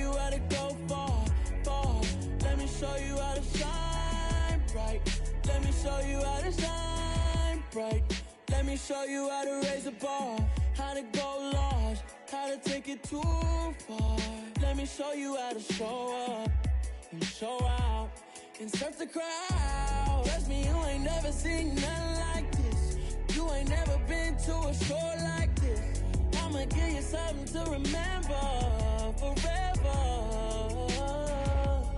you how to go far, far. Let me show you how to shine bright. Let me show you how to shine bright. Let me show you how to raise a bar, how to go large, how to take it too far. Let me show you how to show up and show out and surf the crowd. Trust me, you ain't never seen nothing like this. You ain't never been to a show like this. I'ma give you something to remember forever.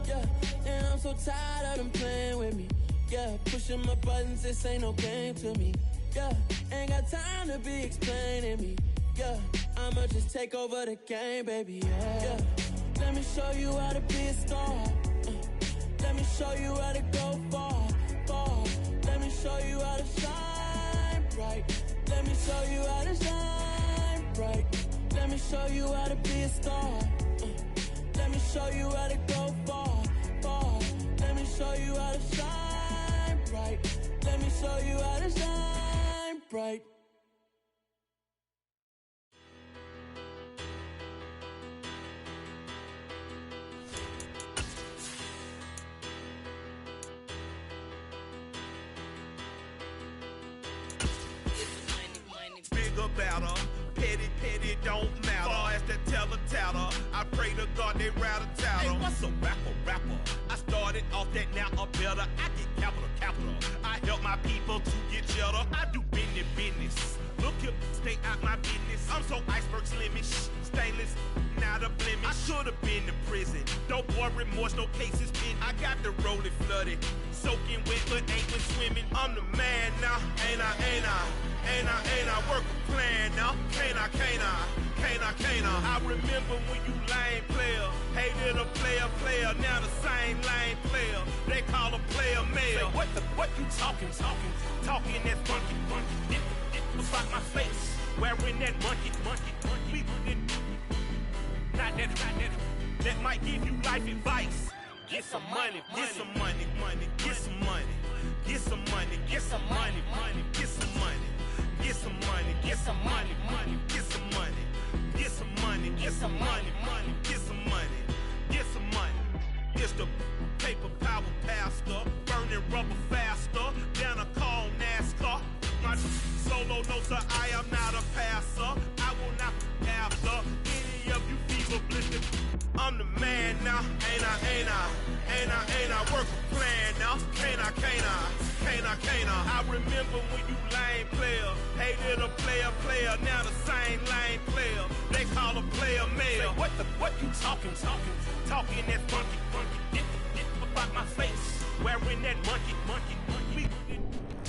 Yeah, and I'm so tired of them playing with me. Yeah, pushing my buttons, this ain't no game to me. Yeah, ain't got time to be explaining me. Yeah, I'ma just take over the game, baby. Yeah, let me show you how to be a star. Let me show you how to go far, far. Let me show you how to shine bright. Let me show you how to shine bright. Let me show you how to be a star. Let me show you how to go far, far. Let me show you how to shine bright. Let me show you how to shine bright. Better, petty, don't matter. Far as that teller, I pray to God they rattle tattle. Hey, what's a rapper? I started off that, now I'm better. I get capital. I help my people to get cheddar. I do business. Look here, stay out my business. I'm so iceberg slimish, stainless, not a blemish. I should've been in prison. Don't boy remorse, no cases pinned. I got the rolling flooded, soaking wet, but ain't been swimming. I'm the man now, ain't I? Work a plan now, can't I? I remember when you lame player, hated a player, now the same lame player. They call a player male. Say, what you talking that funky. It about my face, wearing that monkey. Not that might give you life advice. Get some money. It's the paper power pastor, burning rubber faster than a call NASCAR. My solo notes are I am not a passer. I will not after any of you fever blistered. I'm the man now, ain't I? Work a plan now, can't I? I remember when you lame player, hated a player, now the same lame player. They call a player male. Say, what you talking that funky. Get about my face, wearing that monkey.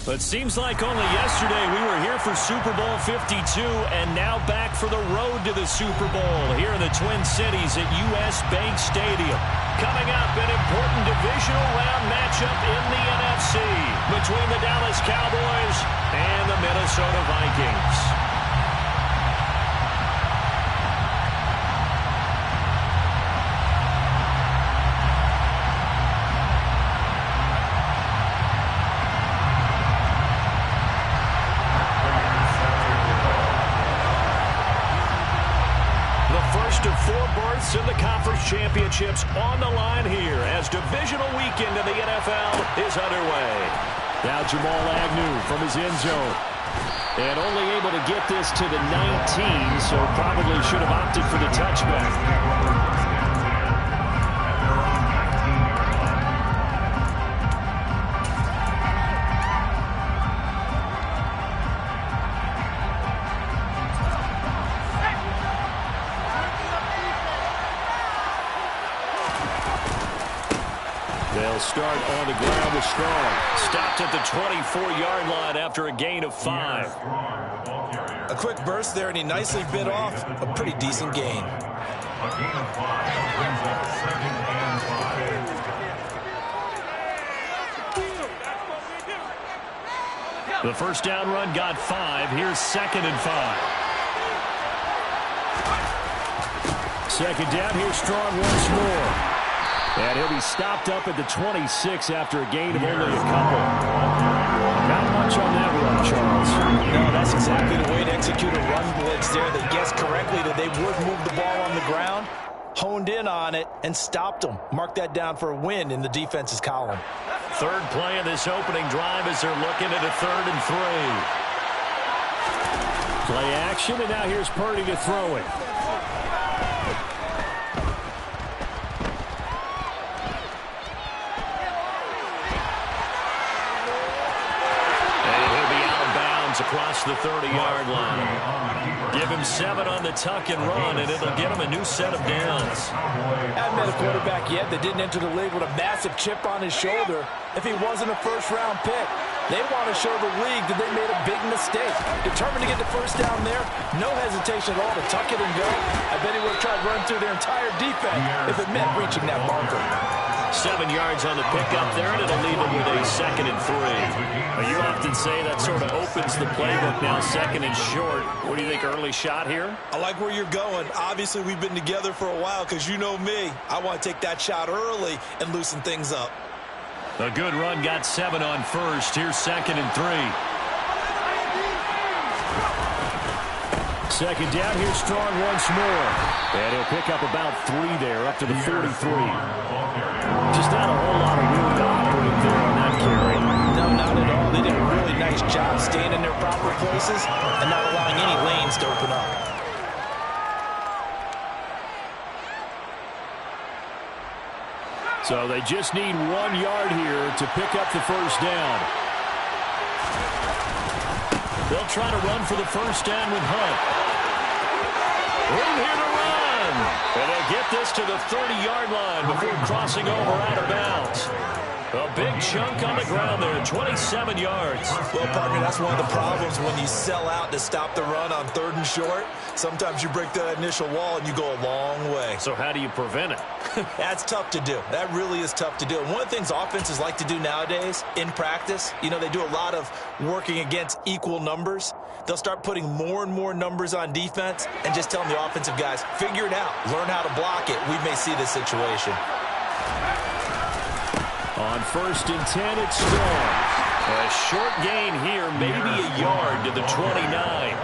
But seems like only yesterday we were here for Super Bowl 52 and now back for the road to the Super Bowl here in the Twin Cities at US Bank Stadium. Coming up, an important divisional round matchup in the NFC between the Dallas Cowboys and the Minnesota Vikings. In the conference championships on the line here as divisional weekend in the NFL is underway. Now Jamal Agnew from his end zone. And only able to get this to the 19, so probably should have opted for the touchback. They'll start on the ground with Strong. Stopped at the 24-yard line after a gain of 5. A quick burst there, and he nicely bit off a pretty decent gain. A gain of 5 brings up 2nd and 5. The first down run got 5. Here's 2nd and 5. Second down, here's Strong once more. And he'll be stopped up at the 26 after a gain of only a couple. Not much on that run, Charles. No, that's exactly the way to execute a run blitz there. They guessed correctly that they would move the ball on the ground. honed in on it and stopped them. Mark that down for a win in the defense's column. Third play of this opening drive as they're looking at a 3rd and 3. Play action, and now here's Purdy to throw it. Across the 30-yard line. Give him 7 on the tuck and run, and it'll get him a new set of downs. Haven't met a quarterback yet that didn't enter the league with a massive chip on his shoulder if he wasn't a first-round pick. They want to show the league that they made a big mistake. Determined to get the first down there, no hesitation at all to tuck it and go. I bet he would have tried running through their entire defense if it meant reaching that marker. 7 yards on the pickup there, and it'll leave him with a 2nd and 3. You often say that sort of opens the playbook now, 2nd and short. What do you think, early shot here? I like where you're going. Obviously, we've been together for a while because you know me. I want to take that shot early and loosen things up. A good run got 7 on first. Here's 2nd and 3. 2nd down, here's Strong once more. And he'll pick up about 3 there, up to the 43. Just not a whole lot of room to operate there on that carry. No, not at all. They did a really nice job staying in their proper places and not allowing any lanes to open up. So they just need 1 yard here to pick up the first down. They'll try to run for the first down with Hunt. Room here to run. And they'll get this to the 30-yard line before crossing over out of bounds. A big chunk on the ground there, 27 yards. Well, partner, that's one of the problems when you sell out to stop the run on 3rd and short. Sometimes you break that initial wall and you go a long way. So how do you prevent it? That's tough to do. That really is tough to do. And one of the things offenses like to do nowadays in practice, you know, they do a lot of working against equal numbers. They'll start putting more and more numbers on defense and just telling the offensive guys, figure it out. Learn how to block it. We may see this situation. On 1st and 10, it's Strong. A short gain here, maybe a yard to the 29.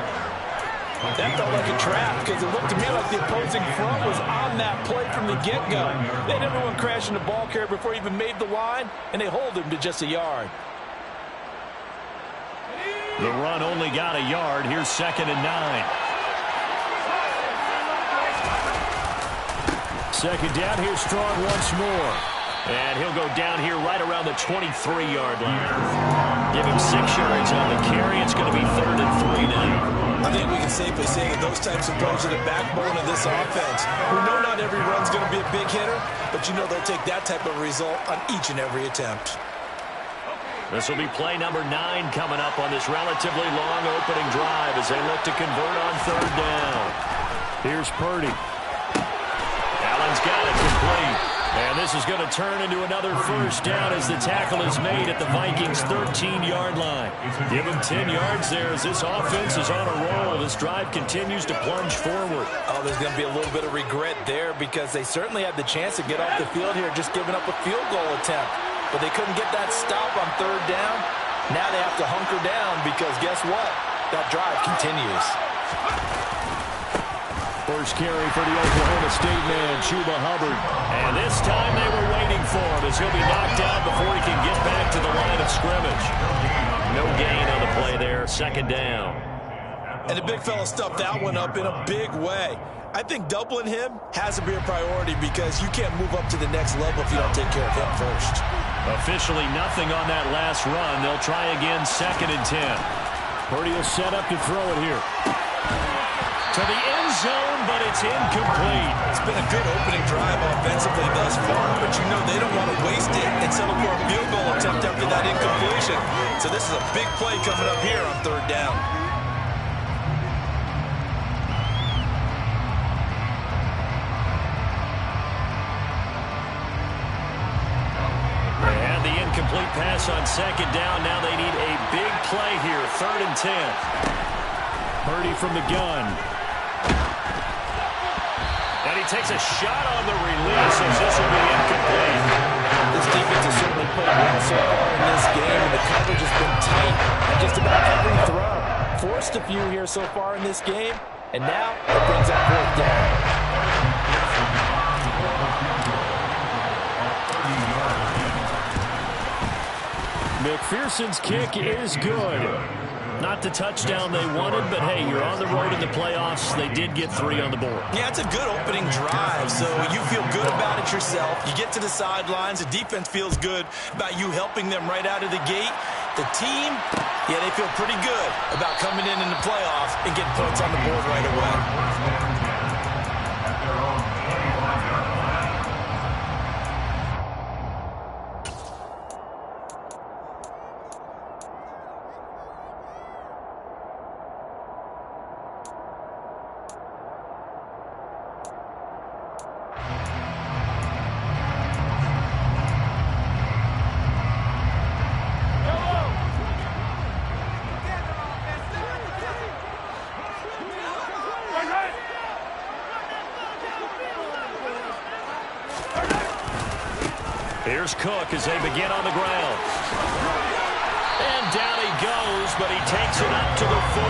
That felt like a trap because it looked to me like the opposing front was on that play from the get-go. They had everyone crashing the ball carrier before he even made the line, and they hold him to just a yard. The run only got a yard. Here's 2nd and 9. 2nd down, here's Strong once more. And he'll go down here right around the 23-yard line. Give him 6 yards on the carry. It's going to be 3rd and 3 now. I think we can safely say that those types of plays are the backbone of this offense. We know not every run's going to be a big hitter, but you know they'll take that type of result on each and every attempt. This will be play number 9 coming up on this relatively long opening drive as they look to convert on 3rd down. Here's Purdy. Allen's got it complete. And this is going to turn into another first down as the tackle is made at the Vikings' 13-yard line. Give them 10 yards there as this offense is on a roll. This drive continues to plunge forward. Oh, there's going to be a little bit of regret there because they certainly had the chance to get off the field here, just giving up a field goal attempt. But they couldn't get that stop on 3rd down. Now they have to hunker down because guess what? That drive continues. First carry for the Oklahoma State man, Chuba Hubbard. And this time they were waiting for him as he'll be knocked down before he can get back to the line of scrimmage. No gain on the play there, 2nd down. And the big fella stuffed that one up in a big way. I think doubling him has to be a priority because you can't move up to the next level if you don't take care of him first. Officially nothing on that last run. They'll try again, 2nd and 10. Purdy will set up to throw it here. To the end zone, but it's incomplete. It's been a good opening drive offensively thus far, but you know they don't want to waste it and settle for a field goal attempt after that incompletion. So this is a big play coming up here on 3rd down. And the incomplete pass on 2nd down. Now they need a big play here, 3rd and 10. Purdy from the gun. And he takes a shot on the release as this will be incomplete. This defense has certainly played well so far in this game, and the coverage has been tight on just about every throw. Forced a few here so far in this game, and now it brings up 4th down. McPherson's kick is good. Not the touchdown they wanted, but hey, you're on the road in the playoffs. They did get 3 on the board. Yeah, it's a good opening drive, so you feel good about it yourself. You get to the sidelines. The defense feels good about you helping them right out of the gate. The team, yeah, they feel pretty good about coming in the playoffs and getting points on the board right away. Here's Cook as they begin on the ground. And down he goes, but he takes it up to the 40.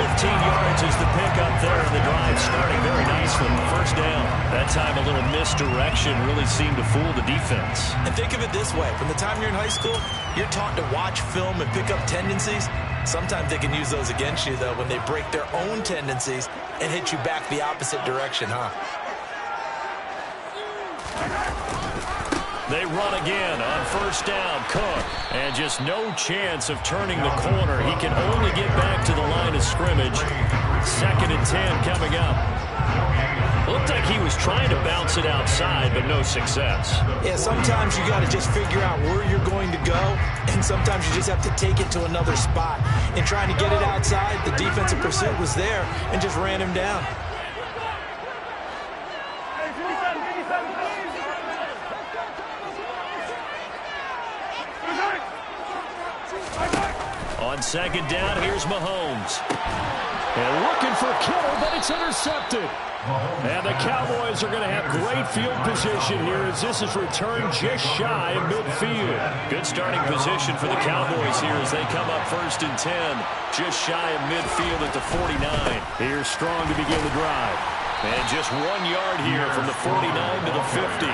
15 yards is the pickup there, and the drive starting very nicely. First down. That time a little misdirection really seemed to fool the defense. And think of it this way. From the time you're in high school, you're taught to watch film and pick up tendencies. Sometimes they can use those against you, though, when they break their own tendencies and hit you back the opposite direction, huh? They run again on first down. Cook. And just no chance of turning the corner. He can only get back to the line of scrimmage. 2nd and 10 coming up. Looked like he was trying to bounce it outside, but no success. Yeah, sometimes you got to just figure out where you're going to go, and sometimes you just have to take it to another spot. In trying to get it outside, the defensive pursuit was there and just ran him down. On 2nd down, here's Mahomes. And looking for Kittle, but it's intercepted. And the Cowboys are going to have great field position here as this is returned just shy of midfield. Good starting position for the Cowboys here as they come up 1st and 10. Just shy of midfield at the 49. Here's Strong to begin the drive. And just 1 yard here from the 49 to the 50.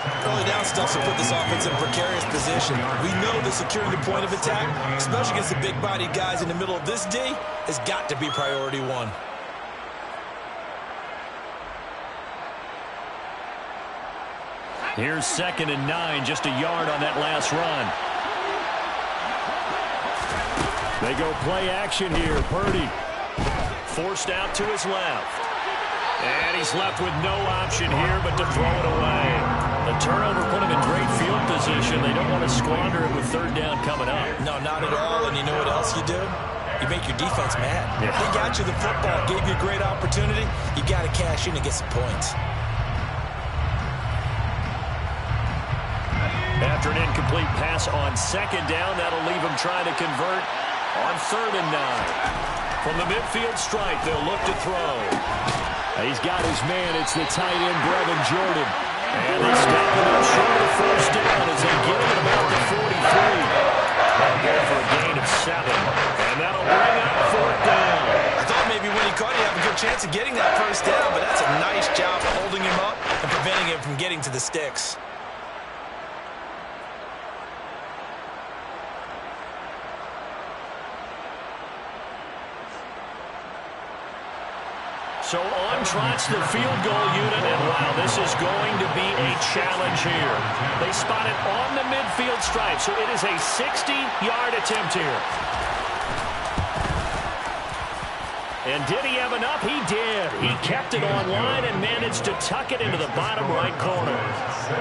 Early down stuff will put this offense in a precarious position. We know that securing the point of attack, especially against the big-bodied guys in the middle of this D, has got to be priority 1. Here's 2nd and 9, just a yard on that last run. They go play action here. Purdy forced out to his left. And he's left with no option here but to throw it away. The turnover put him in great field position. They don't want to squander it with 3rd down coming up. No, not at all. And you know what else you do? You make your defense mad. Yeah. They got you the football, gave you a great opportunity. You got to cash in and get some points. After an incomplete pass on 2nd down, that'll leave him trying to convert on 3rd and 9. From the midfield stripe, they'll look to throw. He's got his man. It's the tight end, Brevin Jordan. And they stop him up short of 1st down as they get him at about the 43. That'll go for a gain of 7. And that'll bring up 4th down. I thought maybe when he caught it, you have a good chance of getting that 1st down, but that's a nice job holding him up and preventing him from getting to the sticks. So on trots the field goal unit, and wow, this is going to be a challenge here. They spot it on the midfield stripe, so it is a 60-yard attempt here. And did he have enough? He did. He kept it on line and managed to tuck it into the bottom right corner.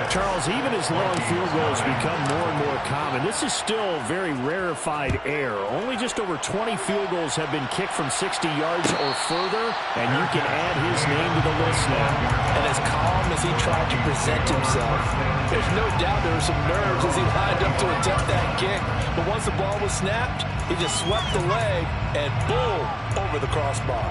Charles, even as long field goals become more and more common, this is still very rarefied air. Only just over 20 field goals have been kicked from 60 yards or further, and you can add his name to the list now. And as calm as he tried to present himself, there's no doubt there were some nerves as he lined up to attempt that kick. But once the ball was snapped, he just swept the leg and boom, over the crossbar.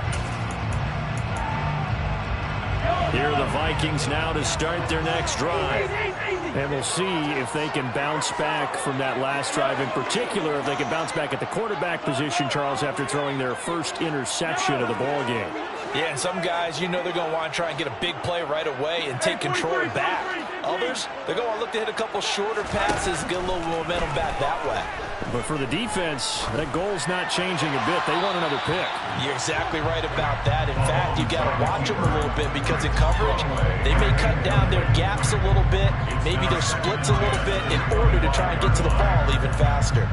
Here are the Vikings now to start their next drive. And we'll see if they can bounce back from that last drive. In particular, if they can bounce back at the quarterback position, Charles, after throwing their first interception of the ball game. Yeah, and some guys, you know they're going to want to try and get a big play right away and take control back. Others, they're going to look to hit a couple shorter passes, get a little momentum back that way. But for the defense, that goal's not changing a bit. They want another pick. You're exactly right about that. In fact, you got to watch them a little bit because in coverage, they may cut down their gaps a little bit, maybe their splits a little bit in order to try and get to the ball even faster.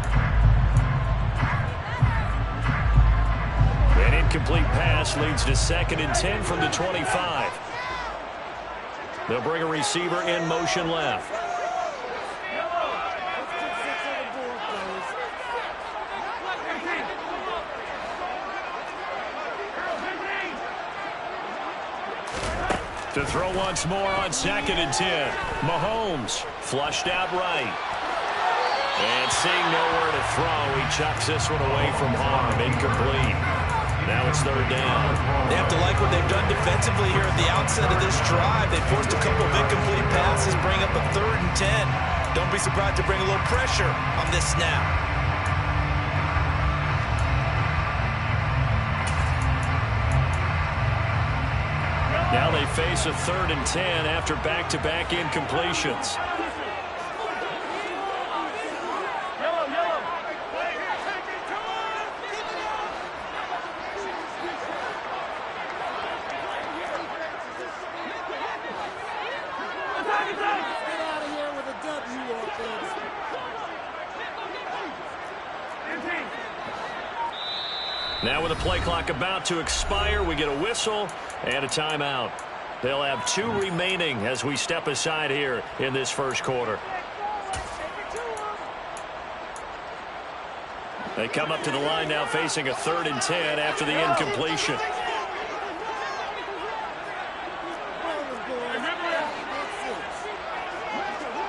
An incomplete pass leads to 2nd and 10 from the 25. They'll bring a receiver in motion left. To throw once more on 2nd and 10. Mahomes flushed out right. And seeing nowhere to throw, he chucks this one away from harm. Incomplete. Now it's 3rd down. They have to like what they've done defensively here at the outset of this drive. They forced a couple of incomplete passes, bring up a 3rd and 10. Don't be surprised to bring a little pressure on this snap. Now they face a 3rd and 10 after back-to-back incompletions. Now with the play clock about to expire, we get a whistle and a timeout. They'll have 2 remaining as we step aside here in this first quarter. They come up to the line now facing a 3rd and 10 after the incompletion.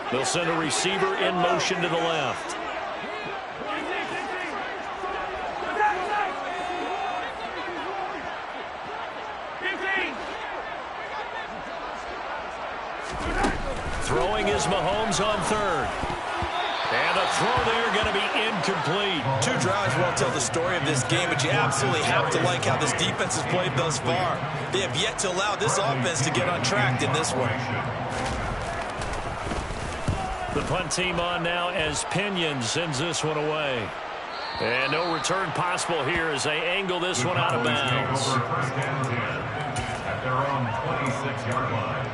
They'll send a receiver in motion to the left. Throwing is Mahomes on 3rd. And the throw there going to be incomplete. 2 drives won't tell the story of this game, but you absolutely have to like how this defense has played thus far. They have yet to allow this offense to get untracked in this one. The punt team on now as Pinion sends this one away. And no return possible here as they angle this one out of bounds. First and 10 at their own 26-yard line.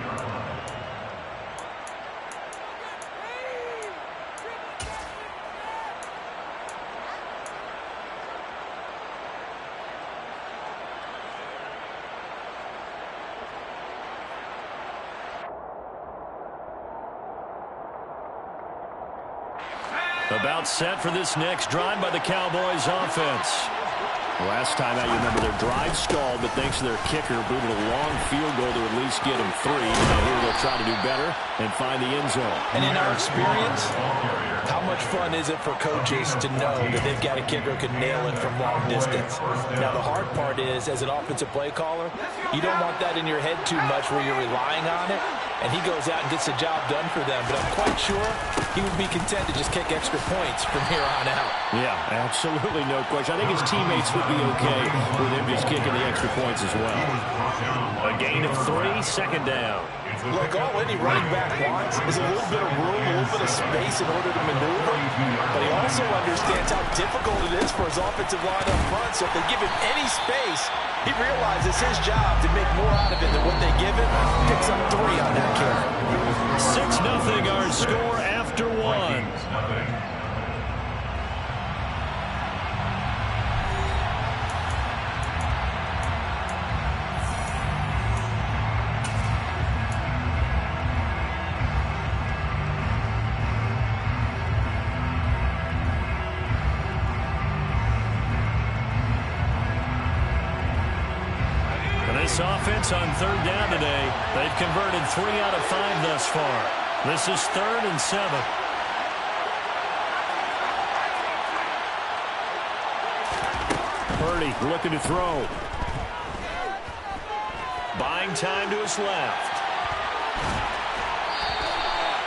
About set for this next drive by the Cowboys offense. Last time out, you remember their drive stalled, but thanks to their kicker, booted a long field goal to at least get him 3. Now here they'll try to do better and find the end zone. And in our experience, how much fun is it for coaches to know that they've got a kicker who can nail it from long distance? Now the hard part is, as an offensive play caller, you don't want that in your head too much where you're relying on it, and he goes out and gets the job done for them. But I'm quite sure he would be content to just kick extra points from here on out. Yeah, absolutely no question. I think his teammates would be okay with him just kicking the extra points as well. A gain of 3, 2nd down. Look, all any running back wants is a little bit of room, a little bit of space in order to maneuver. But he also understands how difficult it is for his offensive line up front. So if they give him any space, he realizes his job to make more out of it than what they give him. Picks up 3 on that carry. 6-0 our score after 1. This offense on 3rd down today, they've converted 3 out of 5 thus far. This is 3rd and 7. Purdy looking to throw. Buying time to his left.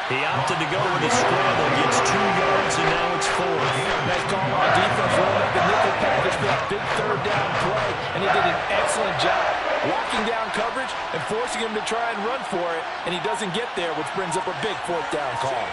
He opted to go with a scramble, gets 2 yards, and now it's 4. Nice call on defense, rolling up the nickel package for that big 3rd down play, and he did an excellent job locking down coverage and forcing him to try and run for it, and he doesn't get there, which brings up a big fourth down call.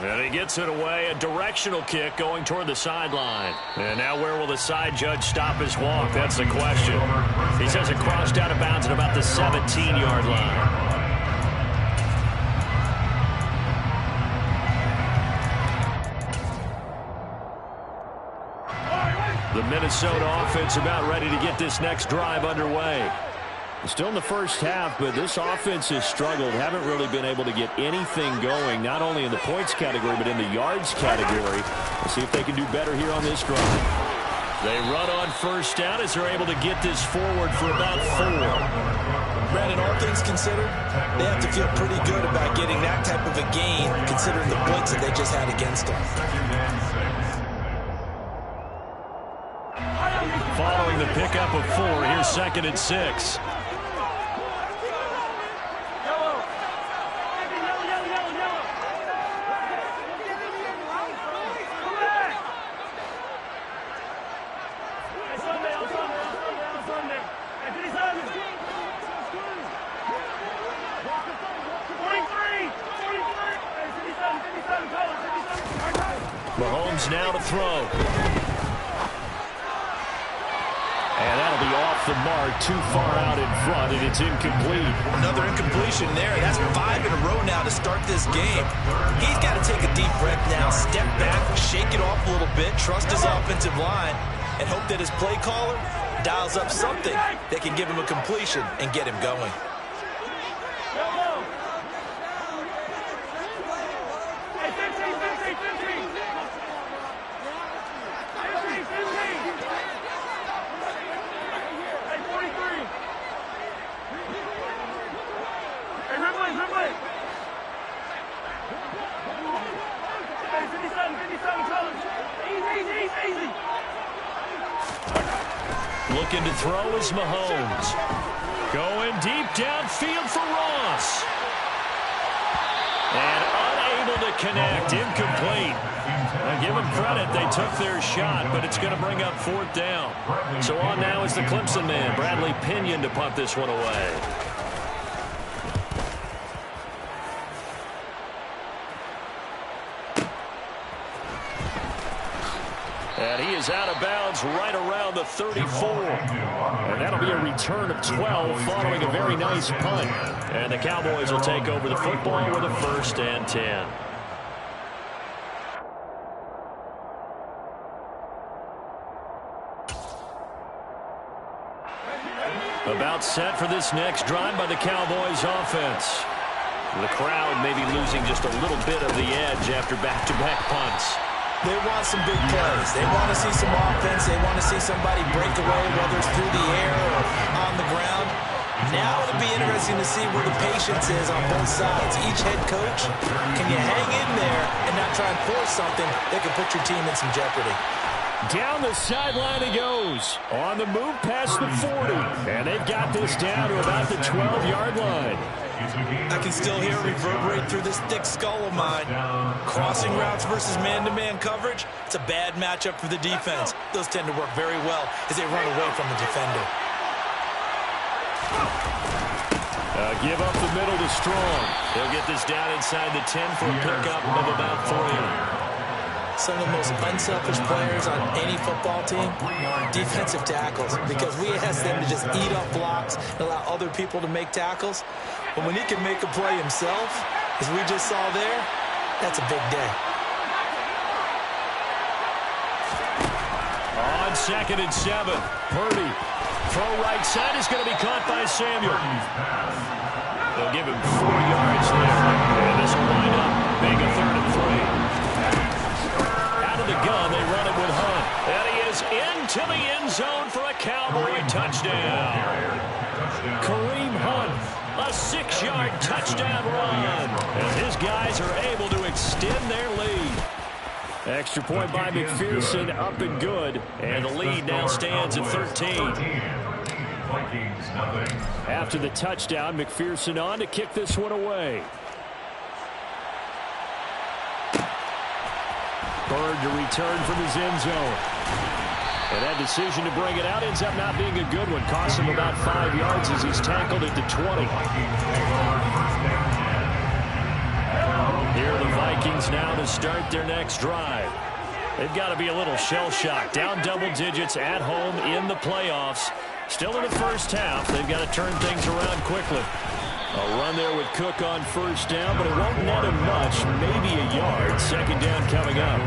And he gets it away, a directional kick going toward the sideline. And now where will the side judge stop his walk? That's the question. He says it crossed out of bounds at about the 17-yard line. The Minnesota offense about ready to get this next drive underway. Still in the first half, but this offense has struggled. Haven't really been able to get anything going, not only in the points category, but in the yards category. Let's see if they can do better here on this drive. They run on first down as they're able to get this forward for about 4. Brandon, all things considered, they have to feel pretty good about getting that type of a gain, considering the blitz that they just had against them. Following the pickup of 4, here's 2nd and 6. Mahomes now to throw. And that'll be off the mark, too far out in front, and it's incomplete. Another incompletion there. That's 5 in a row now to start this game. He's got to take a deep breath now, step back, shake it off a little bit, trust his offensive line, and hope that his play caller dials up something that can give him a completion and get him going. Looking to throw is Mahomes. Going deep downfield for Ross. And unable to connect. Incomplete. Now give them credit. They took their shot, but it's going to bring up 4th down. So on now is the Clemson man, Bradley Pinion, to punt this one away. And he is out of bounds right around the 34. And that'll be a return of 12 following a very nice punt. And the Cowboys will take over the football with a 1st and 10. About set for this next drive by the Cowboys offense. The crowd maybe losing just a little bit of the edge after back-to-back punts. They want some big plays. They want to see some offense. They want to see somebody break away, whether it's through the air or on the ground. Now it'll be interesting to see where the patience is on both sides. Each head coach, can you hang in there and not try and force something that could put your team in some jeopardy? Down the sideline he goes. On the move past the 40. And they've got this down to about the 12-yard line. I can still hear it reverberate through this thick skull of mine. Crossing routes versus man-to-man coverage, it's a bad matchup for the defense. Those tend to work very well as they run away from the defender. Give up the middle to Strong. He'll get this down inside the 10 for a pickup of about 3. Some of the most unselfish players on any football team, defensive tackles, because we ask them to just eat up blocks and allow other people to make tackles. But when he can make a play himself, as we just saw there, that's a big day. On 2nd and 7, Purdy. Throw right side is going to be caught by Samuel. They'll give him 4 yards there. And this will wind up being a 3rd and 3. The gun, they run it with Hunt. And he is into the end zone for a Cowboy touchdown. Kareem Hunt, a 6-yard touchdown run. And his guys are able to extend their lead. Extra point by McPherson, up and good. And the lead now stands at 13. After the touchdown, McPherson on to kick this one away. Bird to return from his end zone. And that decision to bring it out ends up not being a good one. Costs him about 5 yards as he's tackled at the 20. Here are the Vikings now to start their next drive. They've got to be a little shell-shocked. Down double digits at home in the playoffs. Still in the first half. They've got to turn things around quickly. A run there with Cook on first down, but it won't net him much. Maybe a yard. Second down coming up.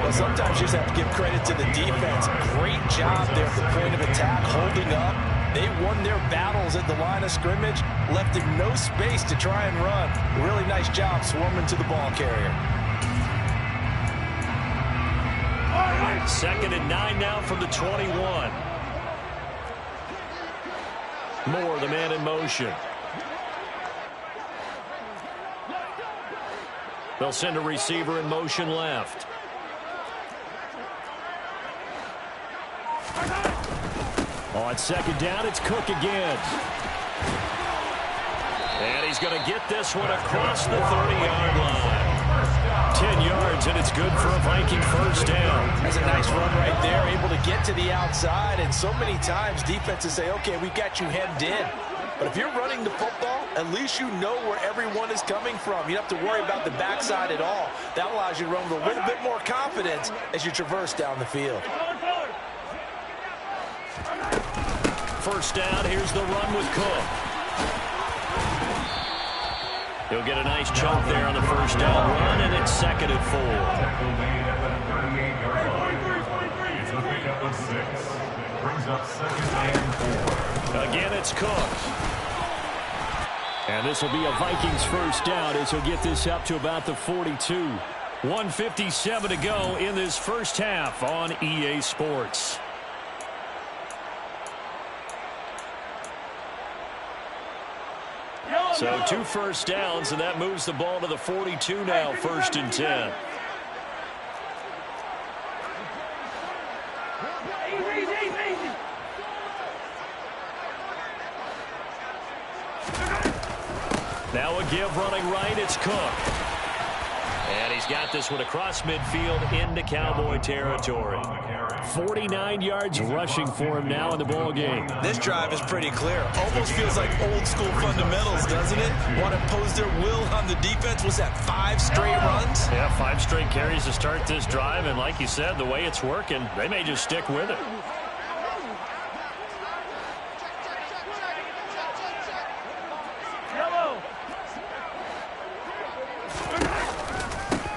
Well, sometimes you just have to give credit to the defense. Great job there at the point of attack, holding up. They won their battles at the line of scrimmage, left him no space to try and run. Really nice job swarming to the ball carrier. Second and 9 now from the 21. Moore, the man in motion. They'll send a receiver in motion left. On second down, it's Cook again. And he's going to get this one across the 30-yard line. 10 yards, and it's good for a Viking first down. That's a nice run right there, able to get to the outside. And so many times defenses say, okay, we got you hemmed in. But if you're running the football, at least you know where everyone is coming from. You don't have to worry about the backside at all. That allows you to run with a little bit more confidence as you traverse down the field. First down, here's the run with Cook. He'll get a nice chunk there on the first down run, and it's second and 4. It's a pickup of 6. Brings up second and 4. Again, it's Cook. And this will be a Vikings first down as he'll get this up to about the 42. 1:57 to go in this first half on EA Sports. So 2 first downs, and that moves the ball to the 42 now, first and 10. Now a give running right, it's Cook. And he's got this one across midfield into Cowboy territory. 49 yards rushing for him now in the ball game. This drive is pretty clear. Almost feels like old school fundamentals, doesn't it? Want to impose their will on the defense. Was that 5 straight runs? Yeah, 5 straight carries to start this drive. And like you said, the way it's working, they may just stick with it.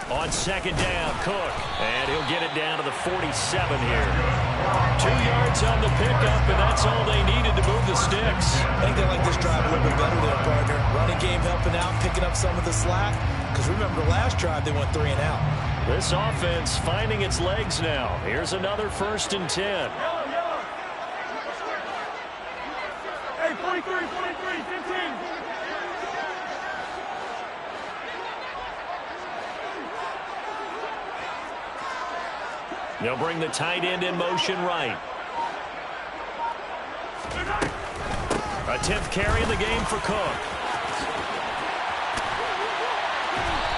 On second down, Cook. And he'll get it down to the 47 here. 2 yards on the pickup, and that's all they needed to move the sticks. I think they like this drive a little bit better there, partner. Running game helping out, picking up some of the slack. Because remember, the last drive, they went 3 and out. This offense finding its legs now. Here's another first and 10. Hey, 43, 15. They'll bring the tight end in motion right. A 10th carry in the game for Cook.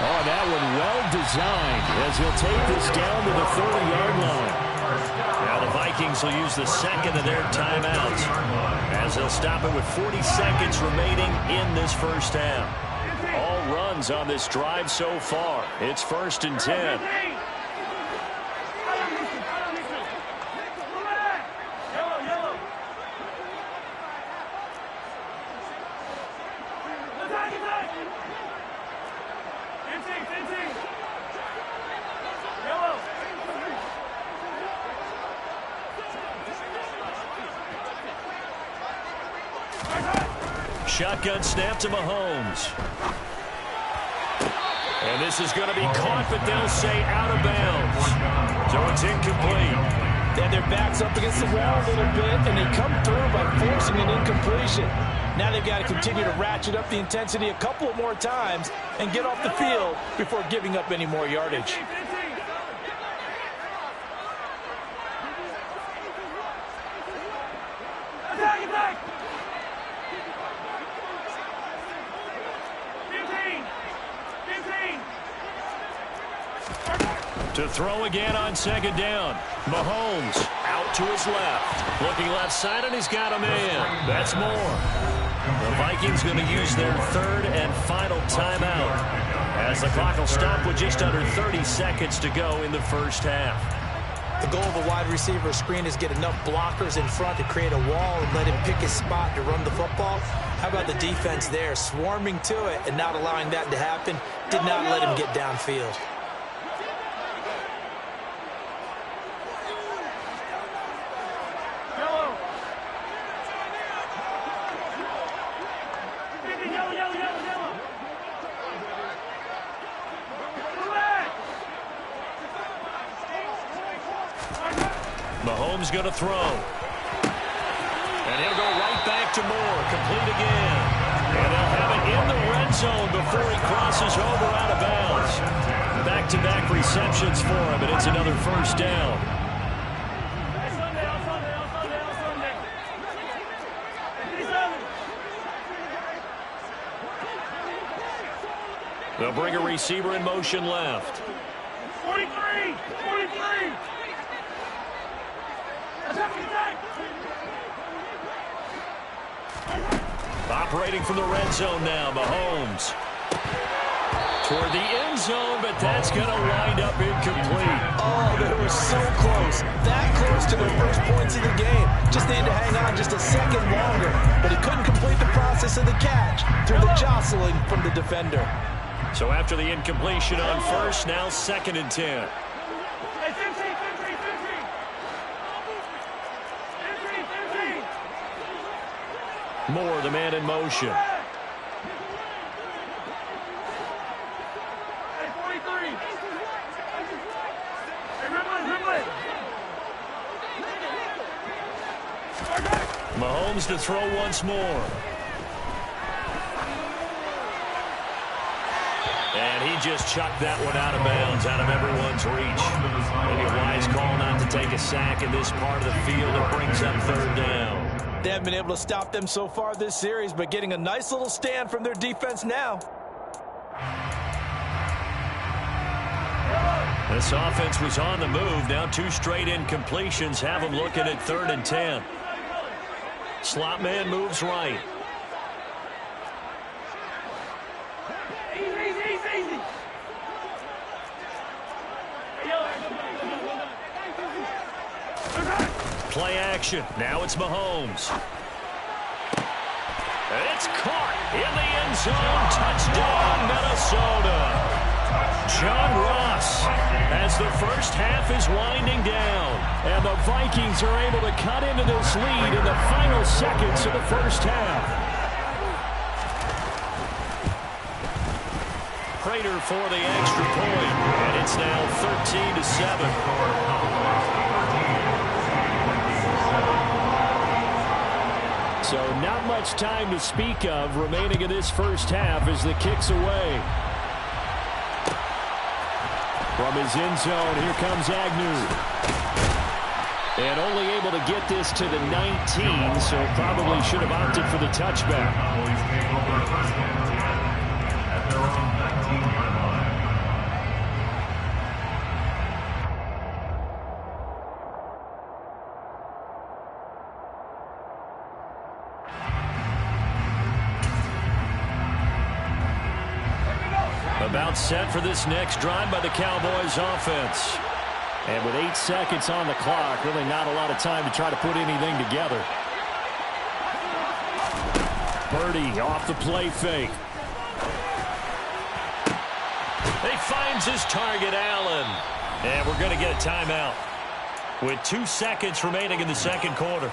Oh, that one well designed as he'll take this down to the 30-yard line. Now the Vikings will use the second of their timeouts as they'll stop it with 40 seconds remaining in this first half. All runs on this drive so far. It's first and 10. Shotgun snap to Mahomes. And this is going to be caught, but they'll say out of bounds. So it's incomplete. They had their backs up against the wall a little bit, and they come through by forcing an incompletion. Now they've got to continue to ratchet up the intensity a couple more times and get off the field before giving up any more yardage. To throw again on second down. Mahomes out to his left. Looking left side, and he's got a man. That's more. The Vikings going to use their third and final timeout, as the clock will stop with just under 30 seconds to go in the first half. The goal of a wide receiver screen is get enough blockers in front to create a wall and let him pick his spot to run the football. How about the defense there, swarming to it and not allowing that to happen? Did not let him get downfield. Mahomes going to throw. And he'll go right back to Moore. Complete again. And they'll have it in the red zone before he crosses over out of bounds. Back-to-back receptions for him, and it's another first down. They'll bring a receiver in motion left. 43! 43! Operating from the red zone now, Mahomes. Toward the end zone, but that's going to wind up incomplete. Oh, they were so close. That close to their first points of the game. Just needed to hang on just a second longer. But he couldn't complete the process of the catch through the jostling from the defender. So after the incompletion on first, now 2nd and 10. Moore, the man in motion. Mahomes to throw once more. And he just chucked that one out of bounds, out of everyone's reach. Maybe a wise call not to take a sack in this part of the field. It brings up 3rd down. They haven't been able to stop them so far this series, but getting a nice little stand from their defense now. This offense was on the move. Now 2 straight incompletions have them looking at 3rd and 10. Slot man moves right. Easy. Play action. Now it's Mahomes. And it's caught in the end zone. Touchdown, Minnesota. John Ross, as the first half is winding down. And the Vikings are able to cut into this lead in the final seconds of the first half. Prater for the extra point. And it's now 13-7. So not much time to speak of remaining in this first half as the kick's away. From his end zone, here comes Agnew. And only able to get this to the 19, so probably should have opted for the touchback. About set for this next drive by the Cowboys offense. And with 8 seconds on the clock, really not a lot of time to try to put anything together. Purdy off the play fake. He finds his target, Allen. And we're going to get a timeout with 2 seconds remaining in the second quarter.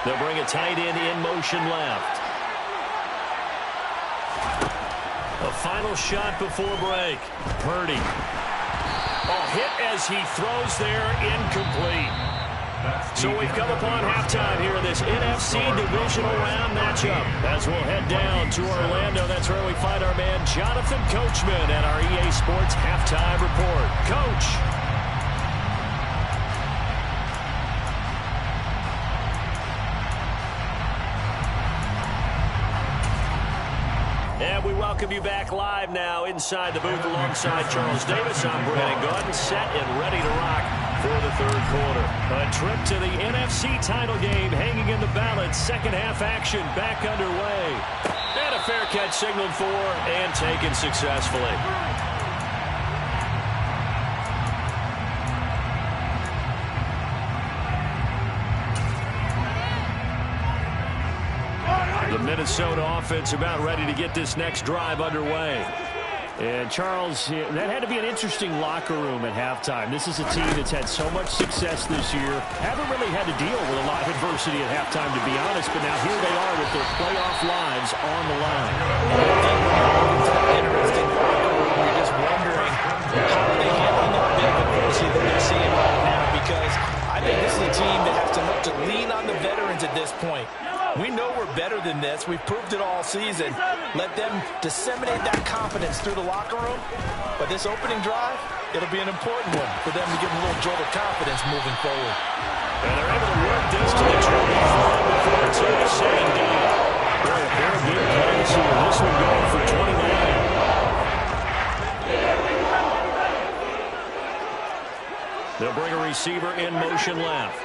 They'll bring a tight end in motion left. A final shot before break. Purdy. A hit as he throws there, incomplete. So we've come upon halftime here in this NFC divisional round matchup. As we'll head down to Orlando, that's where we find our man Jonathan Coachman at our EA Sports Halftime Report. Coach. And we welcome you back live now inside the booth alongside Charles Davis. I'm Brandon Gaudin, set and ready to rock for the third quarter. A trip to the NFC title game hanging in the balance. Second half action back underway. And a fair catch signaled for and taken successfully. The Minnesota offense about ready to get this next drive underway. And, Charles, that had to be an interesting locker room at halftime. This is a team that's had so much success this year. Haven't really had to deal with a lot of adversity at halftime, to be honest. But now here they are with their playoff lives on the line. Interesting locker room. You're just wondering how are they handling the big adversity that they're seeing right now. Because I think this is a team that has to look to lean on the veterans at this point. We know we're better than this. We've proved it all season. Let them disseminate that confidence through the locker room. But this opening drive, it'll be an important one for them to give them a little jolt of confidence moving forward. And they're able to work this to the 25 before it's all said and done. Boy, a pair of big plays here. This one going for 29. They'll bring a receiver in motion left.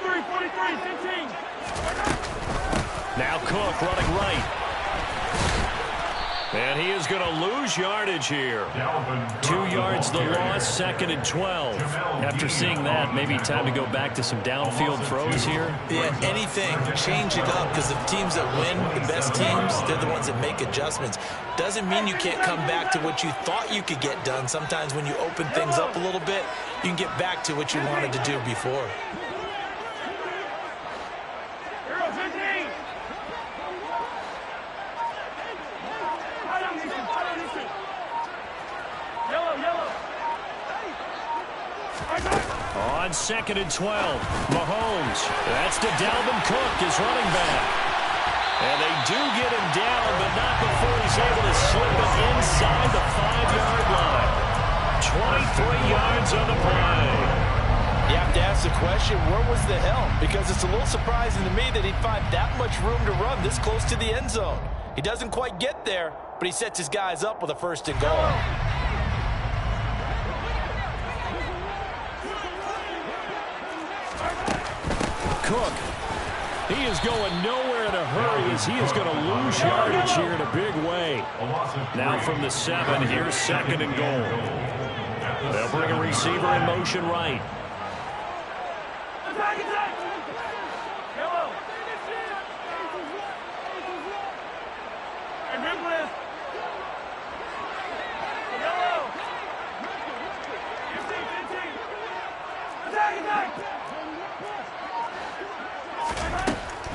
43, 15. Now Cook running right. And he is going to lose yardage here. 2 yards the loss, 2nd and 12. After seeing that, maybe time to go back to some downfield throws here. Yeah, anything. Change it up, because the teams that win, the best teams, they're the ones that make adjustments. Doesn't mean you can't come back to what you thought you could get done. Sometimes when you open things up a little bit, you can get back to what you wanted to do before. On 2nd and 12, Mahomes. That's to Dalvin Cook, his running back. And they do get him down, but not before he's able to slip it inside the 5-yard line. 23 yards on the play. You have to ask the question, where was the help? Because it's a little surprising to me that he'd find that much room to run this close to the end zone. He doesn't quite get there, but he sets his guys up with a 1st and goal. Cook. He is going nowhere in a hurry as he is going to lose yardage here in a big way. Now from the 7, here's 2nd and goal. They'll bring a receiver in motion right.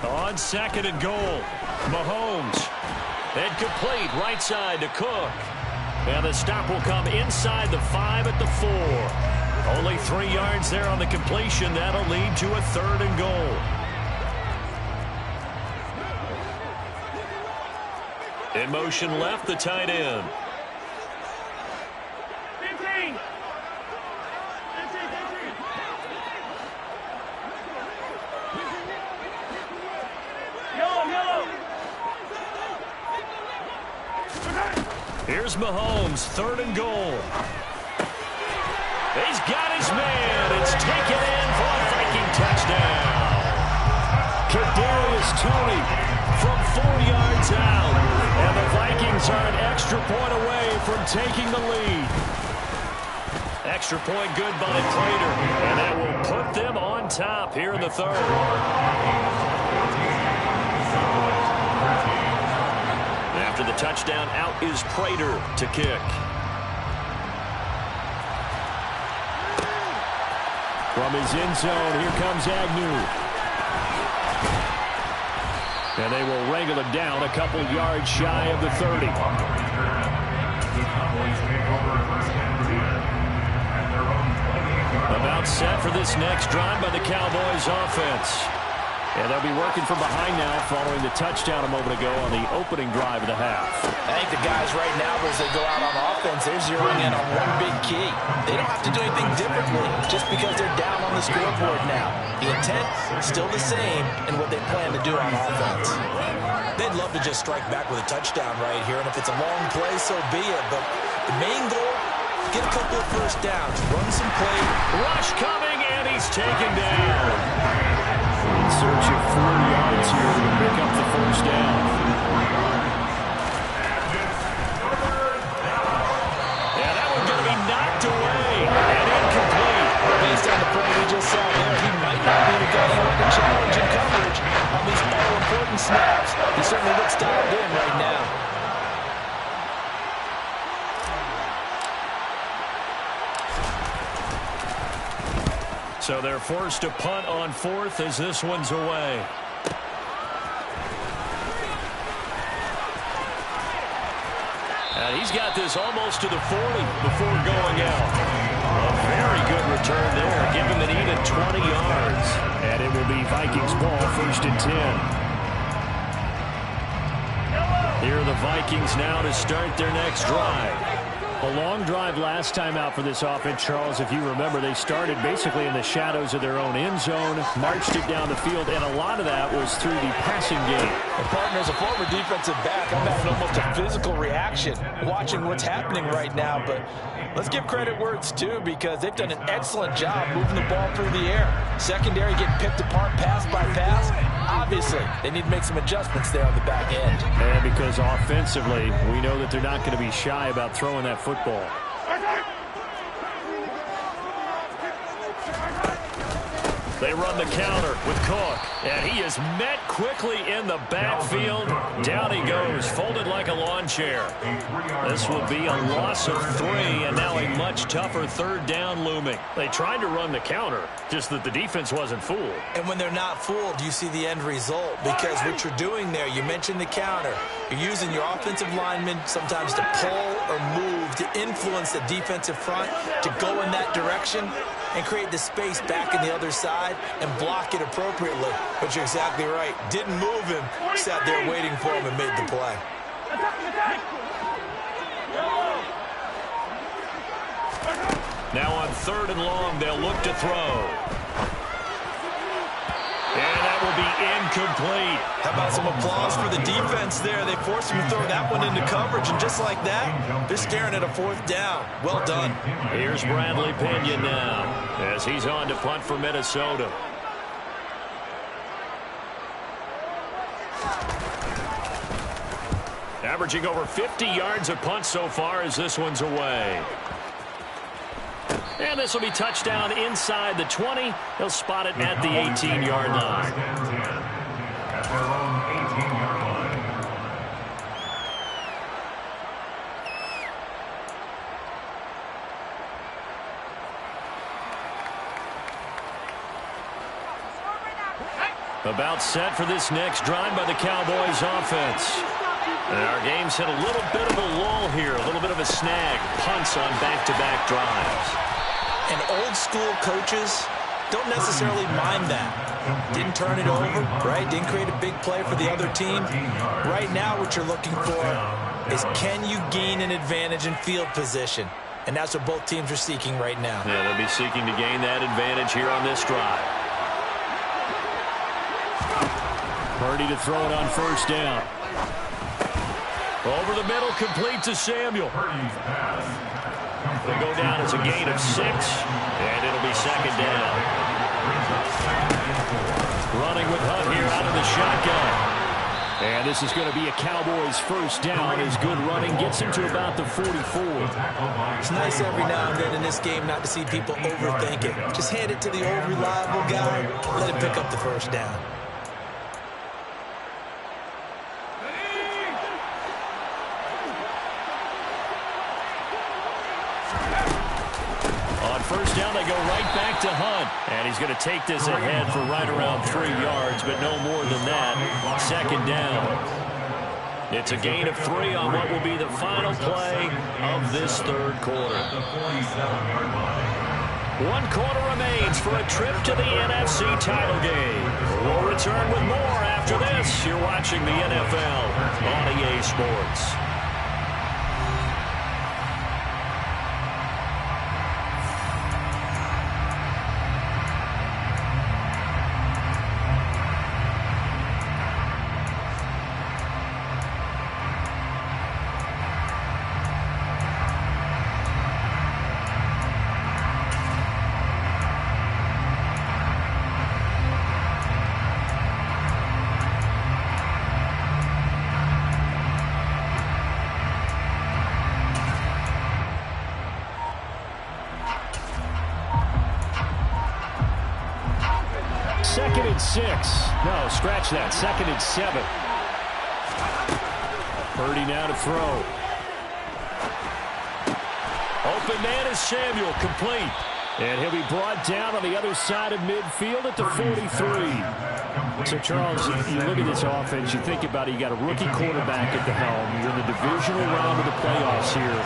On 2nd and goal, Mahomes. Incomplete, right side to Cook. And the stop will come inside the 5 at the 4. Only 3 yards there on the completion. That'll lead to a 3rd and goal. In motion left, the tight end. 15. Here's Mahomes, 3rd and goal. He's got his man. It's taken in for a Viking touchdown. Kadarius Toney from 4 yards out. And the Vikings are an extra point away from taking the lead. Extra point good by Prater. And that will put them on top here in the 3rd. After the touchdown, out is Prater to kick. From his end zone, here comes Agnew. And they will wrangle it down a couple yards shy of the 30. About set for this next drive by the Cowboys offense. And they'll be working from behind now following the touchdown a moment ago on the opening drive of the half. I think the guys right now, as they go out on offense, they're zeroing in on one big key. They don't have to do anything differently just because they're down on the scoreboard now. The intent is still the same in what they plan to do on offense. They'd love to just strike back with a touchdown right here, and if it's a long play, so be it. But the main goal, get a couple of first downs, run some play. Rush coming, and he's taken down. In search of 4 yards here to pick up the first down. Yeah, that one's going to be knocked away and incomplete. Based on the play we just saw there, he might not be the guy you want to challenge in coverage on these all-important snaps. He certainly looks dialed in right now. So they're forced to punt on 4th as this one's away. And he's got this almost to the 40 before going out. A very good return there. Give him an even 20 yards. And it will be Vikings ball, 1st and 10. Here are the Vikings now to start their next drive. A long drive last time out for this offense, Charles. If you remember, they started basically in the shadows of their own end zone, marched it down the field, and a lot of that was through the passing game. And partner, as a former defensive back, I'm having almost a physical reaction watching what's happening right now. But let's give credit where it's due, because they've done an excellent job moving the ball through the air. Secondary getting picked apart pass by pass. Obviously, they need to make some adjustments there on the back end. And because offensively, we know that they're not going to be shy about throwing that football. They run the counter with Cook, and he is met quickly in the backfield. Down he goes, folded like a lawn chair. This will be a loss of 3, and now a much tougher 3rd down looming. They tried to run the counter, just that the defense wasn't fooled. And when they're not fooled, you see the end result, because what you're doing there, you mentioned the counter. You're using your offensive linemen sometimes to pull or move to influence the defensive front to go in that direction and create the space back in the other side and block it appropriately. But you're exactly right. Didn't move him, sat there waiting for him and made the play. Now on 3rd and long, they'll look to throw. And that will be incomplete. How about some applause for the defense there? They forced him to throw that one into coverage, and just like that, they're staring at a 4th down. Well done. Here's Bradley Pinion now as he's on to punt for Minnesota. Averaging over 50 yards a punt so far as this one's away. And this will be touchdown inside the 20. He'll spot it at the 18-yard line. At their own 18-yard line. About set for this next drive by the Cowboys offense. And our game's hit a little bit of a lull here, a little bit of a snag. Punts on back-to-back drives. And old-school coaches don't necessarily mind that. Didn't turn it over, right? Didn't create a big play for the other team. Right now what you're looking for is, can you gain an advantage in field position? And that's what both teams are seeking right now. Yeah, they'll be seeking to gain that advantage here on this drive. Purdy to throw it on 1st down. Over the middle, complete to Samuel. They go down as a gain of 6, and it'll be 2nd down. Running with Hunt here out of the shotgun. And this is going to be a Cowboys 1st down as good running gets him to about the 44. It's nice every now and then in this game not to see people overthink it. Just hand it to the old reliable guy, let him pick up the 1st down. On 1st down, they go right back to Hunt. And he's going to take this ahead for right around 3 yards, but no more than that. 2nd down. It's a gain of 3 on what will be the final play of this 3rd quarter. 1 quarter remains for a trip to the NFC title game. We'll return with more after this. You're watching the NFL on EA Sports. Second and 6. No, scratch that. Second and 7. Purdy now to throw. Open man is Samuel, complete. And he'll be brought down on the other side of midfield at the 43. So, Charles, you look at this offense, you think about it, you got a rookie quarterback at the helm. You're in the divisional round of the playoffs here.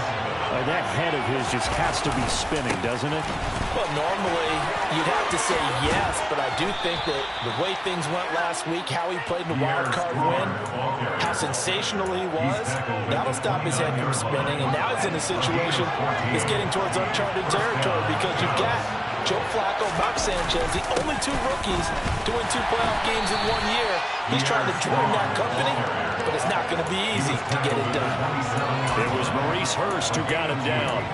That head of his just has to be spinning, doesn't it? Well, normally you'd have to say yes, but I do think that the way things went last week, how he played in the wild card win, how sensational he was, that'll stop his head from spinning. And now he's in a situation that's getting towards uncharted territory because you've got Joe Flacco, Mark Sanchez, the only 2 rookies to win 2 playoff games in 1 year. He's trying to join that company, but it's not going to be easy to get it done. It was Maurice Hurst who got him down.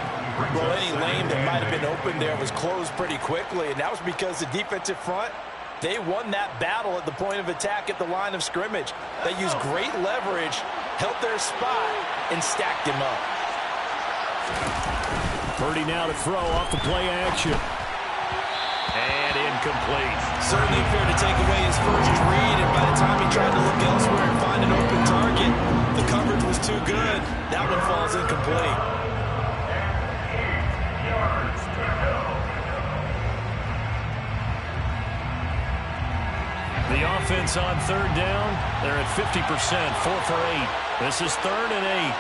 Well, any lane that might have been open there was closed pretty quickly, and that was because the defensive front, they won that battle at the point of attack at the line of scrimmage. They used great leverage, held their spot, and stacked him up. Purdy now to throw off the play action. And incomplete. Certainly fair to take away his first read, and by the time he tried to look elsewhere and find an open target, the coverage was too good. That one falls incomplete. The offense on third down, they're at 50%, 4 for 8. This is 3rd and 8.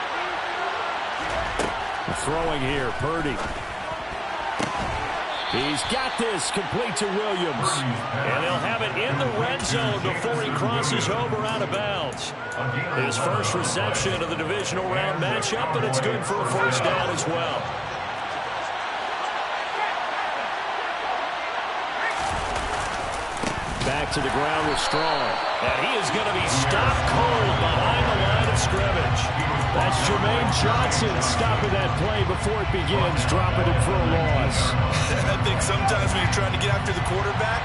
Throwing here, Purdy. He's got this, complete to Williams. And they'll have it in the red zone before he crosses over out of bounds. His first reception of the divisional round matchup, and it's good for a first down as well. Back to the ground with Strong. And he is going to be stopped cold behind the line of scrimmage. That's Jermaine Johnson stopping that play before it begins, dropping it for a loss. I think sometimes when you're trying to get after the quarterback,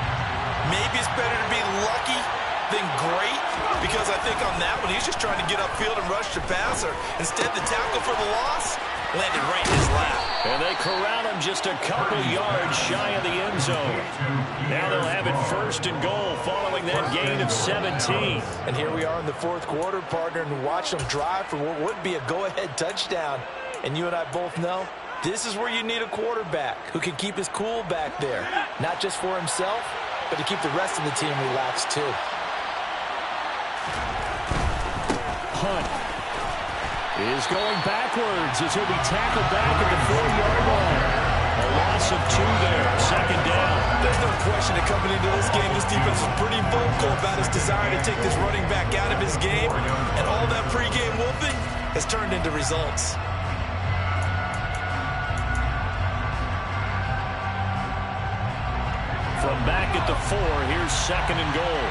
maybe it's better to be lucky than great, because I think on that one, he's just trying to get upfield and rush the passer. Instead, the tackle for the loss landed right in his lap. And they corral him just a couple yards shy of the end zone. Now they'll have it 1st and goal following that gain of 17. And here we are in the 4th quarter, partner, and watch them drive for what would be a go-ahead touchdown. And you and I both know this is where you need a quarterback who can keep his cool back there, not just for himself, but to keep the rest of the team relaxed too. Hunt is going backwards as he'll be tackled back at the 4-yard line. A loss of 2 there, 2nd down. There's no question that coming into this game, this defense is pretty vocal about its desire to take this running back out of his game, and all that pregame whooping has turned into results. From back at the 4, here's 2nd and goal.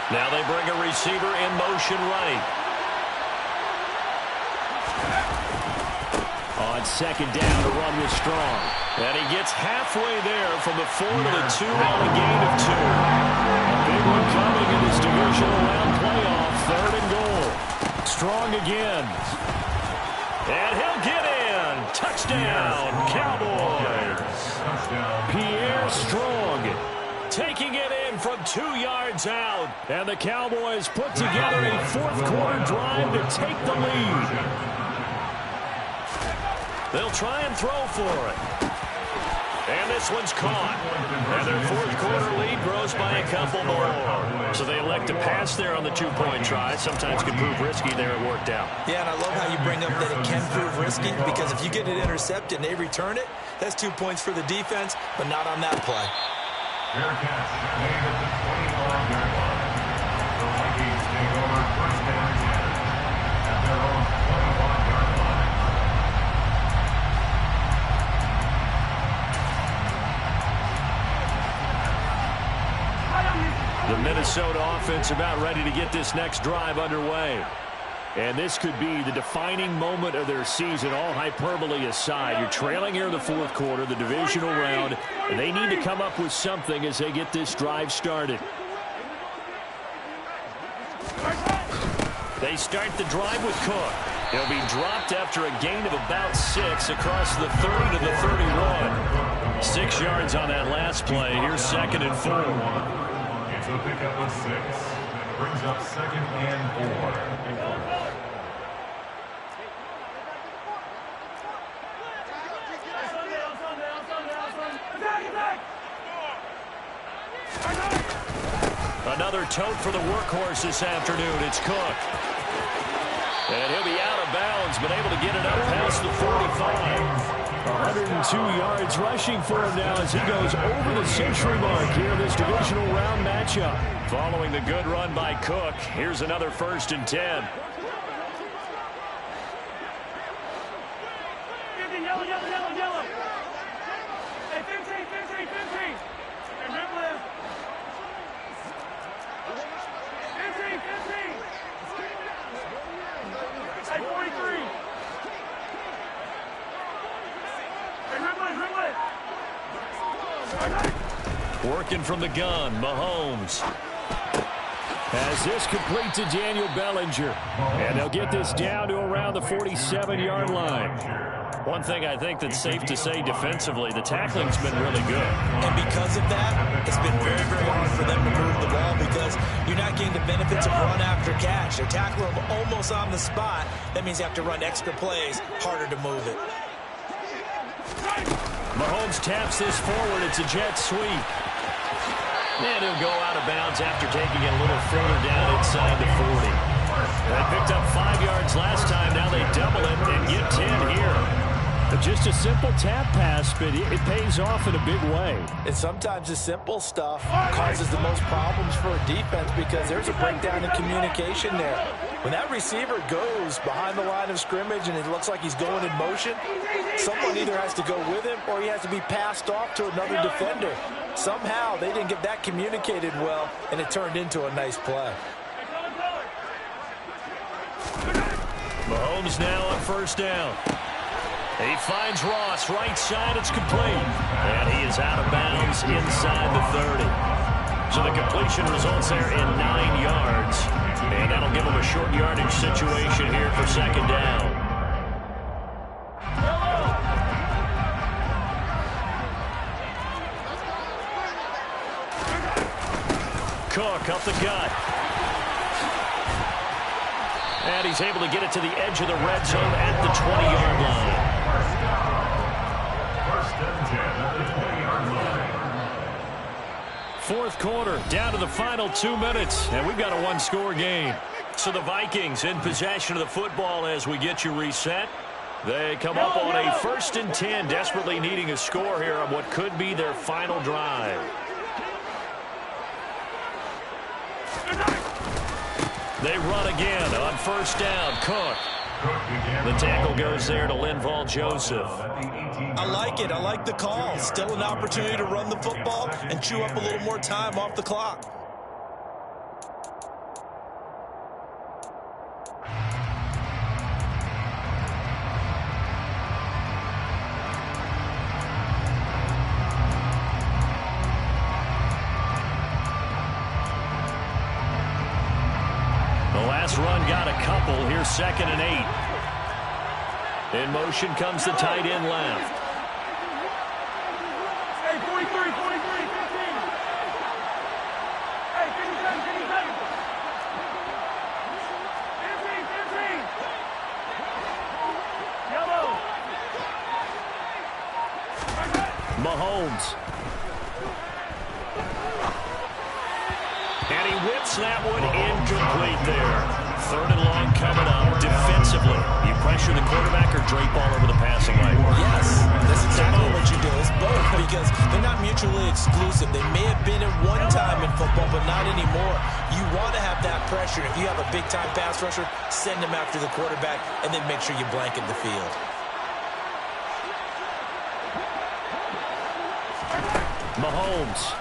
Now they bring a receiver in motion right. On 2nd down to run with Strong. And he gets halfway there from the 4 to the 2 on a gain of 2. A big one coming in this divisional round playoff. 3rd and goal. Strong again. And he'll get in. Touchdown, Cowboys. Pierre Strong taking it in from 2 yards out. And the Cowboys put together a 4th quarter drive to take the lead. They'll try and throw for it. And this one's caught. And their fourth quarter lead grows by a couple more. So they elect to pass there on the two-point try. Sometimes can prove risky there. It worked out. Yeah, and I love how you bring up that it can prove risky, because if you get it intercepted and they return it, that's 2 points for the defense, but not on that play. Fair catch made at the 25-yard line. The Vikings take over first and 10 at their own 25-yard line. The Minnesota offense about ready to get this next drive underway. And this could be the defining moment of their season, all hyperbole aside. You're trailing here in the fourth quarter, the divisional round, and they need to come up with something as they get this drive started. They start the drive with Cook. He'll be dropped after a gain of about 6 across the 30 to the 31. 6 yards on that last play. Here's 2nd and 4. It's a pickup of 6. Brings up 2nd and 4. Another tote for the workhorse this afternoon. It's Cook. And he'll be out of bounds, but able to get it up past the 45. 102 yards rushing for him now as he goes over the century mark here in this divisional round matchup. Following the good run by Cook, here's another 1st and 10. Yellow, yellow, yellow, yellow. Hey, 15, 15, 15. And red left. 15, 15. Hey, 43. Hey, red left. Working from the gun, Mahomes. As this complete to Daniel Bellinger. And they'll get this down to around the 47-yard line. One thing I think that's safe to say defensively, the tackling's been really good. And because of that, it's been very, very hard for them to move the ball because you're not getting the benefits of run after catch. They're tackling them almost on the spot. That means you have to run extra plays, harder to move it. Mahomes taps this forward. It's a jet sweep. And he'll go out of bounds after taking it a little further down inside the 40. They picked up 5 yards last time. Now they double it and get 10 here. Just a simple tap pass, but it pays off in a big way. And sometimes the simple stuff causes the most problems for a defense because there's a breakdown in communication there. When that receiver goes behind the line of scrimmage and it looks like he's going in motion, someone either has to go with him or he has to be passed off to another defender. Somehow they didn't get that communicated well, and it turned into a nice play. Mahomes now on 1st down. He finds Ross, right side, it's complete. And he is out of bounds inside the 30. So the completion results there in 9 yards. And that'll give him a short yardage situation here for 2nd down. Cook up the gut. And he's able to get it to the edge of the red zone at the 20-yard line. 1st and 10 at the 20-yard line. Fourth quarter, down to the final 2 minutes, and we've got a one-score game. So the Vikings in possession of the football as we get you reset. They come up on a 1st and 10, desperately needing a score here on what could be their final drive. They run again on 1st down. Cook. The tackle goes there to Linval Joseph. I like it. I like the call. Still an opportunity to run the football and chew up a little more time off the clock. Run got a couple. Here's 2nd and 8. In motion comes the tight end left. Hey, 43, 43, 15. Hey, 57, 57. 15, 15. Yellow. Mahomes. And he whips that one incomplete there. 3rd and long coming up. Defensively, you pressure the quarterback or drape all over the passing lane? Yes, that's exactly what you do. It's both because they're not mutually exclusive. They may have been at one time in football, but not anymore. You want to have that pressure. If you have a big-time pass rusher, send him after the quarterback, and then make sure you blanket the field. Mahomes.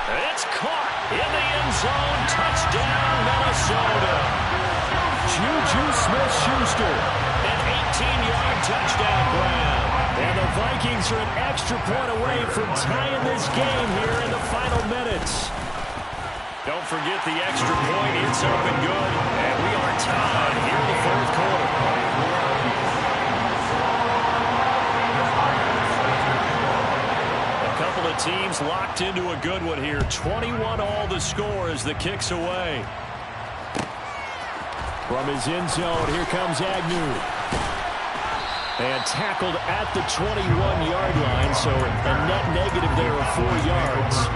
It's caught in the end zone. Touchdown, Minnesota. Juju Smith-Schuster, an 18-yard touchdown grab. And the Vikings are an extra point away from tying this game here in the final minutes. Don't forget the extra point. It's up and good. And we are tied here in the 4th quarter. Couple of teams locked into a good one here. 21 all the score as the kick's away. From his end zone, here comes Agnew. And tackled at the 21-yard line, so a net negative there of 4 yards.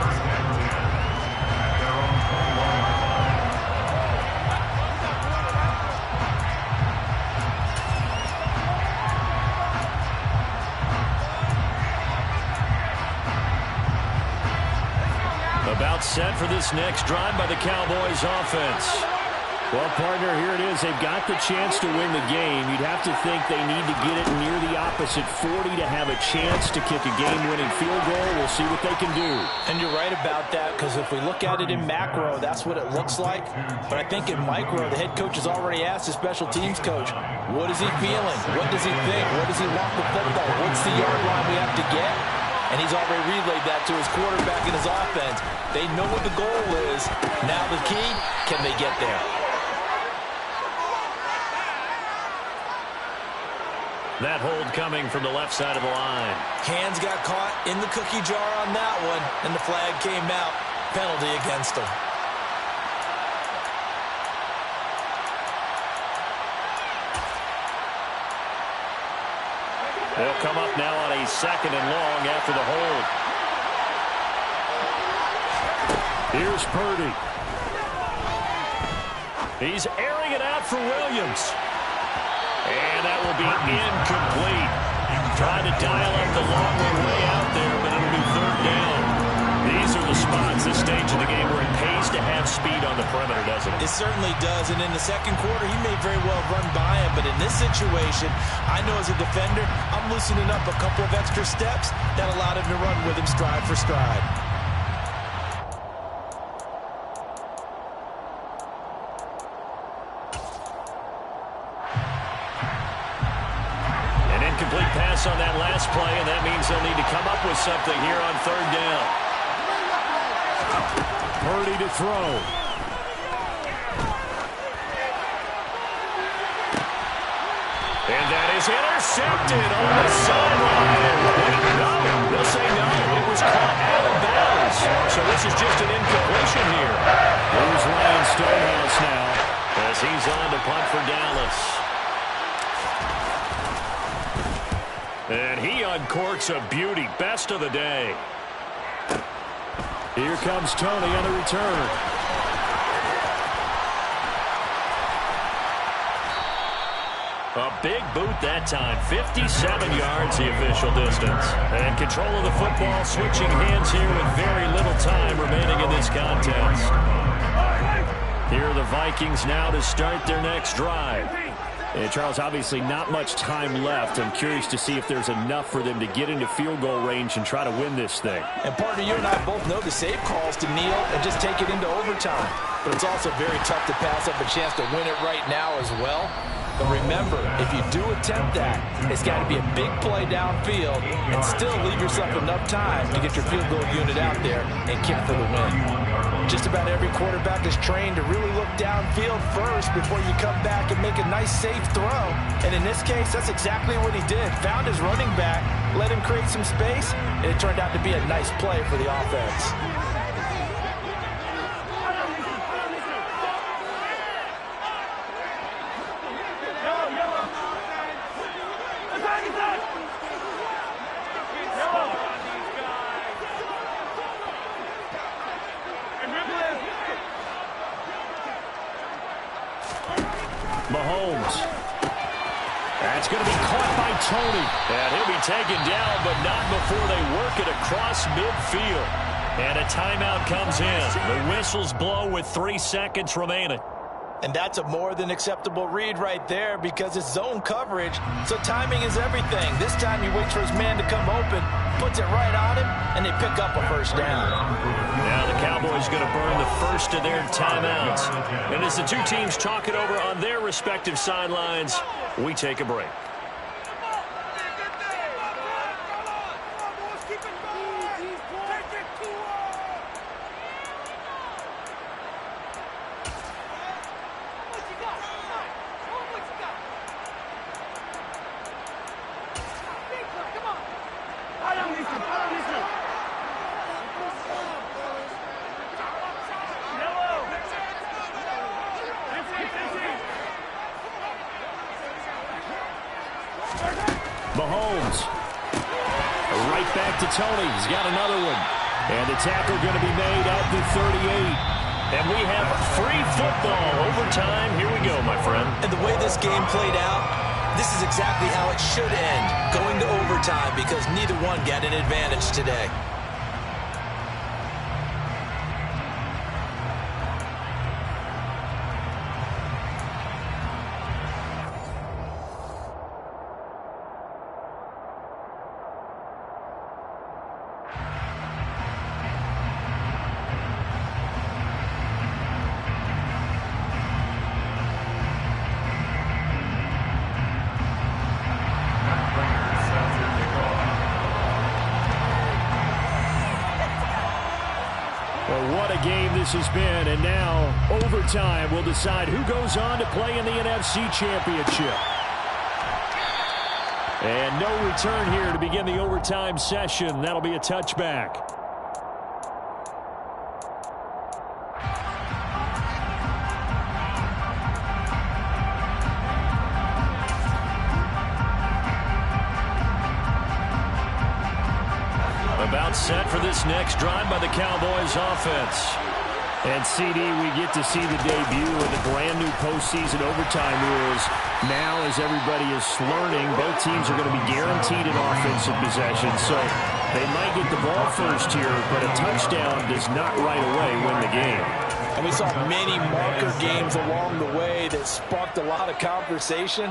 About set for this next drive by the Cowboys offense. Well, partner, here it is. They've got the chance to win the game. You'd have to think they need to get it near the opposite 40 to have a chance to kick a game-winning field goal. We'll see what they can do. And you're right about that, because if we look at it in macro, that's what it looks like. But I think in micro, the head coach has already asked the special teams coach, what is he feeling? What does he think? What does he want the football? What's the yard line we have to get? And he's already relayed that to his quarterback and his offense. They know what the goal is. Now the key, can they get there? That hold coming from the left side of the line. Hands got caught in the cookie jar on that one, and the flag came out. Penalty against him. They'll come up now on a 2nd and long after the hold. Here's Purdy. He's airing it out for Williams. And that will be incomplete. Trying to dial up the long way out there, but it'll be 3rd down. These are the spots, this stage of the game, where it pays to have speed on the perimeter, doesn't it? It certainly does, and in the 2nd quarter, he may very well run by him, but in this situation, I know as a defender, I'm loosening up a couple of extra steps that allowed him to run with him stride for stride. An incomplete pass on that last play, and that means they'll need to come up with something here on 3rd down. Purdy to throw. And that is intercepted on the sideline. No, they'll say no. It was caught out of bounds. So this is just an incompletion here. Here's Ryan Stonehouse now, as he's on to punt for Dallas. And he uncorks a beauty. Best of the day. Here comes Tony on the return. A big boot that time. 57 yards the official distance. And control of the football, switching hands here with very little time remaining in this contest. Here are the Vikings now to start their next drive. And Charles, obviously not much time left. I'm curious to see if there's enough for them to get into field goal range and try to win this thing. And partner, you and I both know the safe calls to kneel and just take it into overtime. But it's also very tough to pass up a chance to win it right now as well. But remember, if you do attempt that, it's got to be a big play downfield and still leave yourself enough time to get your field goal unit out there and kick for the win. Just about every quarterback is trained to really look downfield first before you come back and make a nice, safe throw. And in this case, that's exactly what he did. Found his running back, let him create some space, and it turned out to be a nice play for the offense. Tony. And he'll be taken down, but not before they work it across midfield. And a timeout comes in. The whistles blow with 3 seconds remaining. And that's a more than acceptable read right there because it's zone coverage, so timing is everything. This time he waits for his man to come open, puts it right on him, and they pick up a first down. Now the Cowboys going to burn the first of their timeouts. And as the two teams talk it over on their respective sidelines, we take a break. Mahomes. Right back to Tony. He's got another one. And the tackle going to be made at the 38. And we have free football overtime. Here we go, my friend. And the way this game played out, this is exactly how it should end, going to overtime because neither one got an advantage today. What a game this has been, and now overtime will decide who goes on to play in the NFC Championship. And no return here to begin the overtime session. That'll be a touchback. About set for this next drive by the Cowboys offense. And CD, we get to see the debut of the brand new postseason overtime rules. Now, as everybody is learning, both teams are going to be guaranteed an offensive possession. So they might get the ball first here, but a touchdown does not right away win the game. And we saw many marker games along the way that sparked a lot of conversation.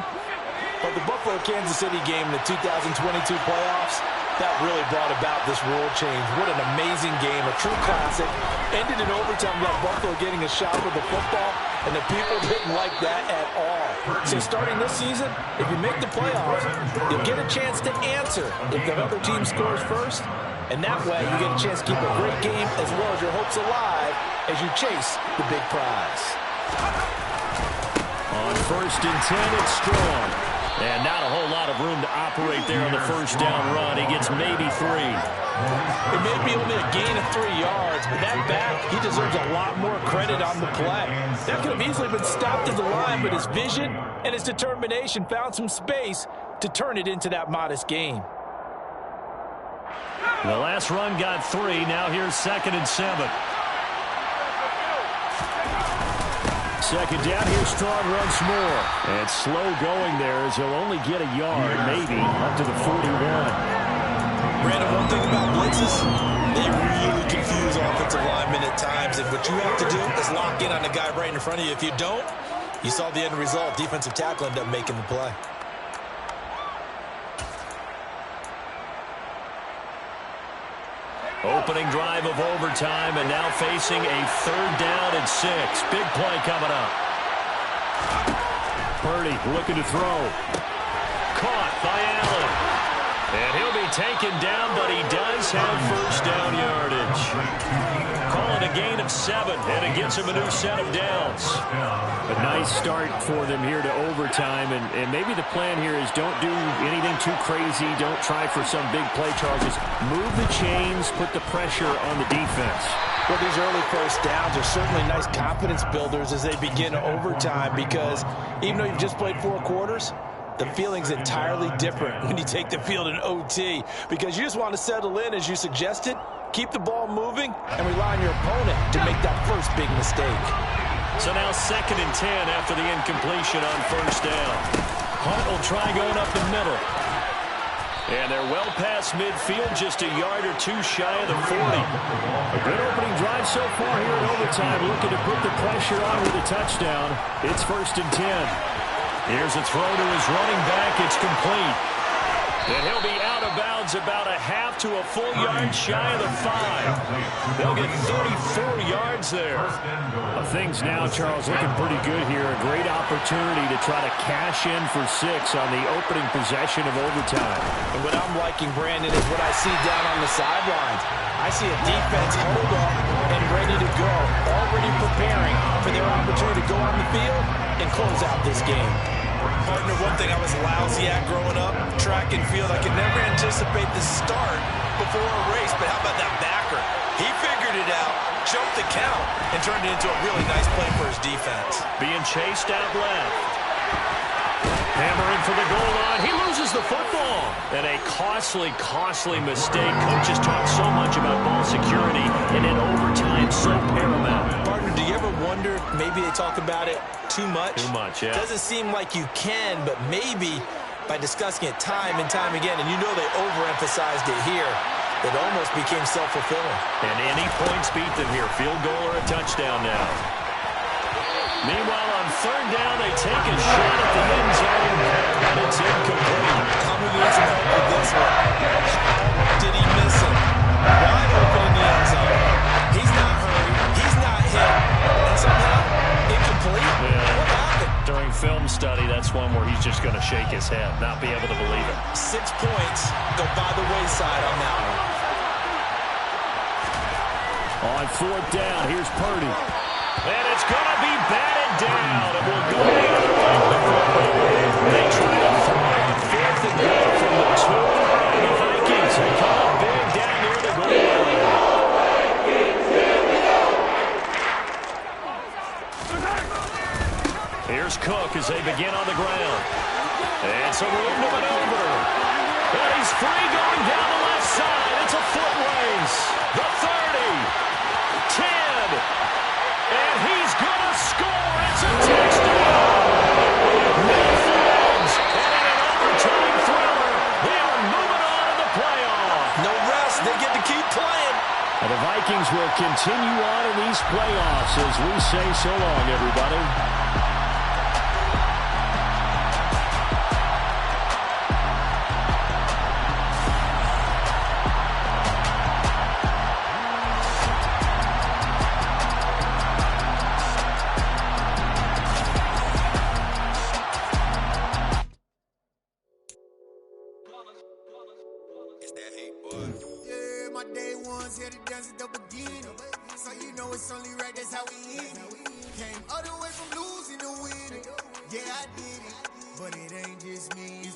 But the Buffalo-Kansas City game in the 2022 playoffs, that really brought about this rule change. What an amazing game, a true classic. Ended in overtime, left Buffalo getting a shot with the football, and the people didn't like that at all. So starting this season, if you make the playoffs, you'll get a chance to answer if the other team scores first, and that way you get a chance to keep a great game as well as your hopes alive as you chase the big prize. On 1st and 10, it's Strong. And not a whole lot of room to operate there on the first down run. He gets maybe 3. It may be only a gain of 3 yards, but that back, he deserves a lot more credit on the play. That could have easily been stopped at the line, but his vision and his determination found some space to turn it into that modest gain. The last run got 3. Now here's 2nd and 7. Second down, here Strong once more. And slow going there as he'll only get a yard, maybe, up to the 41. Brandon, one thing about blitzes, they really confuse offensive linemen at times. And what you have to do is lock in on the guy right in front of you. If you don't, you saw the end result. Defensive tackle ended up making the play. Opening drive of overtime, and now facing a 3rd down and 6. Big play coming up. Purdy looking to throw. Caught by Allen. And he'll be taken down, but he does have first down yardage. Call it a gain of 7, and it gets him a new set of downs. A nice start for them here to overtime, and maybe the plan here is don't do anything too crazy. Don't try for some big play, Charles. Just move the chains, put the pressure on the defense. Well, these early first downs are certainly nice confidence builders as they begin overtime because even though you've just played 4 quarters, the feeling's entirely different when you take the field in OT because you just want to settle in as you suggested, keep the ball moving, and rely on your opponent to make that first big mistake. So now 2nd and 10 after the incompletion on first down. Hunt will try going up the middle. And they're well past midfield, just a yard or two shy of the 40. A good opening drive so far here in overtime, looking to put the pressure on with a touchdown. It's 1st and 10. Here's a throw to his running back. It's complete. And he'll be out of bounds about a half to a full yard shy of the 5. They'll get 34 yards there. Things now, Charles, looking pretty good here. A great opportunity to try to cash in for 6 on the opening possession of overtime. And what I'm liking, Brandon, is what I see down on the sidelines. I see a defense hold up and ready to go, already preparing for their opportunity to go on the field and close out this game. Partner, one thing I was lousy at growing up, track and field, I could never anticipate the start before a race, but how about that backer? He figured it out, jumped the count, and turned it into a really nice play for his defense. Being chased out left. Hammering for the goal line. He loses the football. And a costly, costly mistake. Coaches talk so much about ball security, and in overtime, so paramount. Partner, do you ever wonder, maybe they talk about it too much? Too much, yeah. Doesn't seem like you can, but maybe by discussing it time and time again, and you know they overemphasized it here, it almost became self-fulfilling. And any points beat them here. Field goal or a touchdown now. Meanwhile, on 3rd down, they take a shot at the end zone, and it's incomplete. Tommy needs some help with this one. Did he miss him? Wide open in the end zone. He's not hurried. He's not hit. And somehow, incomplete? Yeah. What happened? During film study, that's one where he's just going to shake his head, not be able to believe it. 6 points go by the wayside on that one. On 4th down, here's Purdy. And it's going to be batted down. It will go the other way. They try to throw on 4th and goal from the 2. And the Vikings have come up big down near the goal line. Here's Cook as they begin on the ground. And some room to maneuver. And he's free going down the left side. It's a foot race. The 30. 10. And he's going to score. It's a touchdown. Milford's. And in an overtime thriller, they are moving on in the playoff. No rest. They get to keep playing. And the Vikings will continue on in these playoffs as we say so long, everybody. But it ain't just me.